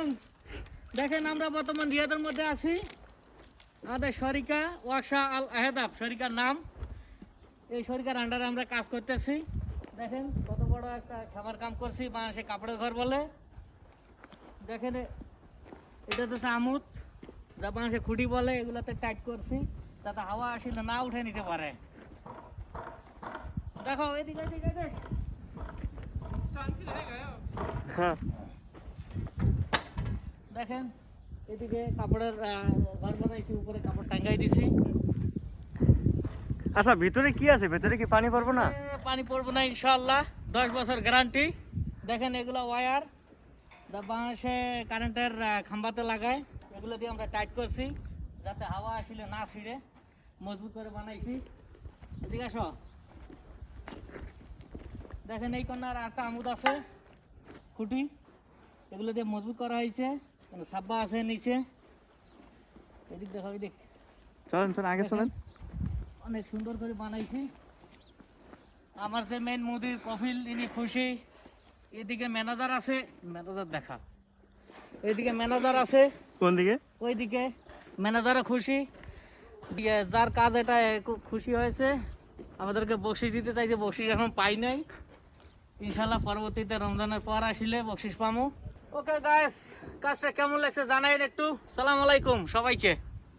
আলাইকুম। দেখেন আমরা বর্তমান রিয়াদের মধ্যে আছি। আমাদের শরিকা ওয়াকশা আল আহেদাব শরিকার নাম। এই শরিকার আন্ডারে আমরা কাজ করতেছি। দেখেন কত বড় একটা খাবার কাম করছি, বাংলাদেশে কাপড়ের ঘর বলে। দেখেন এটা হচ্ছে আমুদ, যা বাংলাদেশে খুঁটি বলে। এগুলোতে টাইট করছি যাতে হাওয়া আসলে না উঠে নিতে পারে। দেখো এদিকে এদিকে এদিকে। হ্যাঁ দেখেন এদিকে কাপড়ের ঘর বানাইছি, উপরে কাপড় টাঙ্গাই দিছি। আচ্ছা, ভিতরে কি আছে? ভিতরে কি পানি পড়বো না? পানি পড়বো না ইনশাআল্লাহ, 10 বছর গ্যারান্টি। দেখেন এগুলো ওয়্যার, বাংলাদেশে কারেন্টের খাম্বাতে লাগায়। এগুলো দিয়ে আমরা টাইট করছি যাতে হাওয়া আসলে না ছিঁড়ে, মজবুত করে বানাইছি। এদিকে আসো। দেখেন এই কর্নার একটা আমুদ আছে, খুঁটি, এগুলো দিয়ে মজবুত করা হয়েছে। সাব্বা আছে নিচে। এদিক দেখো, এদিক চলেন চলেন, আগে চলেন। অনেক সুন্দর করে বানাইছি। আমার যে মেন মুদির কফিল, ইনি খুশি। এদিকে ম্যানেজার আছে, ম্যানেজার দেখা। এদিকে ম্যানেজার আছে, কোন দিকে? ওইদিকে ম্যানেজারও খুশি। যার কাজ এটা খুব খুশি হয়েছে, আমাদেরকে বকশিস দিতে চাইছে, বকশিস এখন পাই নাই। ইনশাল্লাহ পরবর্তীতে রমজানের পর আসলে বকশিস পামু। ওকে গাইস, কাজটা কেমন লাগছে জানাইন একটু। সালাম আলাইকুম সবাইকে।